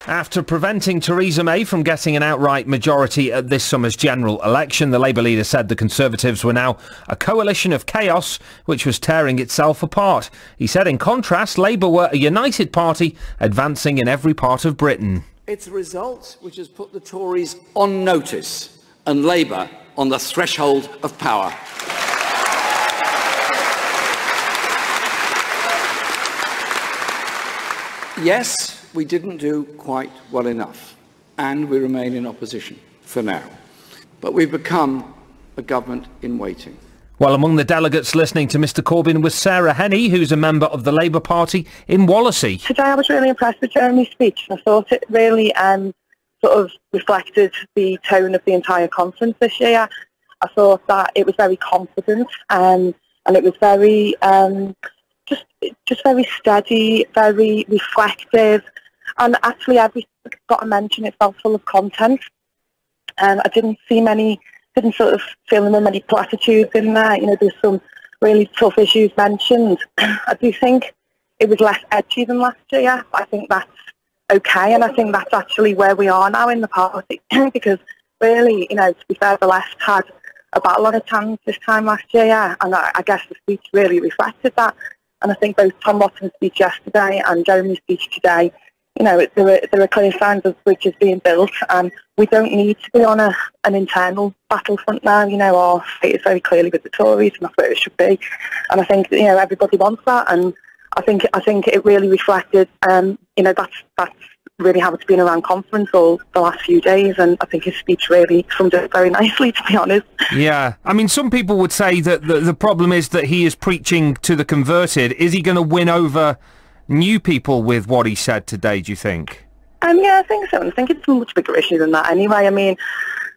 After preventing Theresa May from getting an outright majority at this summer's general election, the Labour leader said the Conservatives were now a coalition of chaos which was tearing itself apart. He said, in contrast, Labour were a united party advancing in every part of Britain. It's a result which has put the Tories on notice and Labour on the threshold of power. Yes, we didn't do quite well enough, and we remain in opposition for now. But we've become a government in waiting. Well, among the delegates listening to Mr Corbyn was Sarah Henney, who's a member of the Labour Party in Wallasey. Today I was really impressed with Jeremy's speech. I thought it really sort of reflected the tone of the entire conference this year. I thought that it was very confident and it was very just very steady, very reflective, and actually everything got a mention. It felt full of content. I didn't sort of feel many platitudes in there. You know, there's some really tough issues mentioned. I do think it was less edgy than last year. I think that's okay, and I think that's actually where we are now in the party. Because really, you know, to be fair, the left had a battle on its hands this time last year, and I guess the speech really reflected that. And I think both Tom Watson's speech yesterday and Jeremy's speech today, you know, there are clear signs of bridges being built, and we don't need to be on an internal battlefront now. You know, our fate is very clearly with the Tories, and that's where it should be. And I think, you know, everybody wants that, and I think it really reflected, you know, that's really how it's been around conference all the last few days, and I think his speech really summed it very nicely, to be honest. Yeah, I mean, some people would say that the problem is that he is preaching to the converted. Is he going to win over new people with what he said today, do you think? Yeah, I think so, and I think it's a much bigger issue than that anyway. I mean,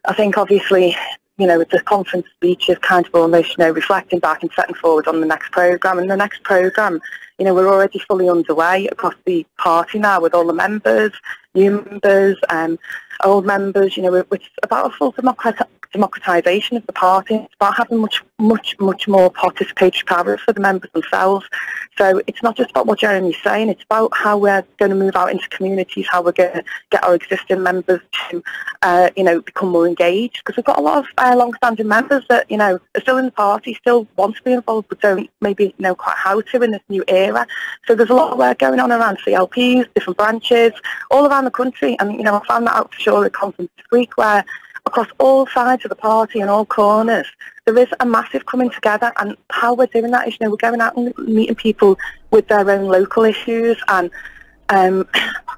I think obviously, you know, the conference speech is kind of almost, you know, reflecting back and setting forward on the next programme. And the next programme, you know, we're already fully underway across the party now with all the members, new members, old members. You know, it's about a full democratisation of the party. It's about having much more participatory power for the members themselves. So it's not just about what Jeremy's saying, it's about how we're going to move out into communities, how we're going to get our existing members to, you know, become more engaged. Because we've got a lot of long-standing members that, you know, are still in the party, still want to be involved, but don't maybe know quite how to in this new era. So there's a lot of work going on around CLPs, different branches, all around the country. And, you know, I found that out for sure at conference this week, where across all sides of the party and all corners, there is a massive coming together. And how we're doing that is, you know, we're going out and meeting people with their own local issues and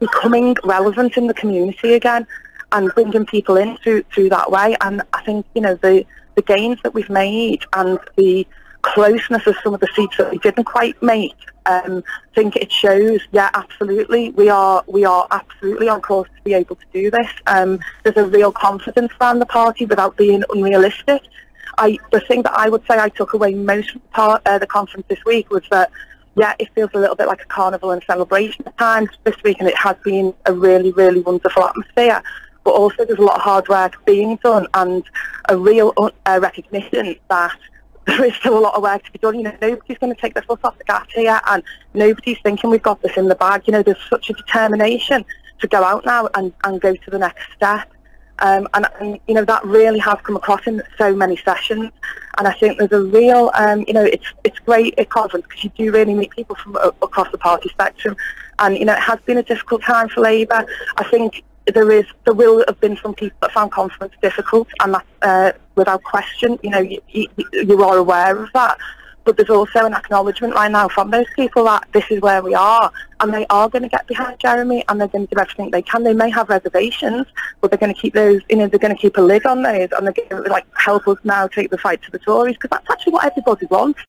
becoming relevant in the community again and bringing people in through that way. And I think, you know, the gains that we've made and the closeness of some of the seats that we didn't quite make, I think it shows, yeah, absolutely, we are absolutely on course to be able to do this. There's a real confidence around the party without being unrealistic. The thing that I would say I took away most from the conference this week was that, yeah, it feels a little bit like a carnival and celebration at times this week, and it has been a really, really wonderful atmosphere. But also there's a lot of hard work being done and a real recognition that there is still a lot of work to be done. You know, nobody's going to take their foot off the gas here, and nobody's thinking we've got this in the bag. You know, there's such a determination to go out now and go to the next step. And you know, that really has come across in so many sessions. And I think there's a real, you know, it's great at conference because you do really meet people from across the party spectrum. And, you know, it has been a difficult time for Labour. I think there will have been some people that found conference difficult, and that's without question. You know, you are aware of that. But there's also an acknowledgement right now from those people that this is where we are, and they are going to get behind Jeremy, and they're going to do everything they can. They may have reservations, but they're going to keep those, you know, they're going to keep a lid on those, and they're going to, like, help us now take the fight to the Tories, because that's actually what everybody wants.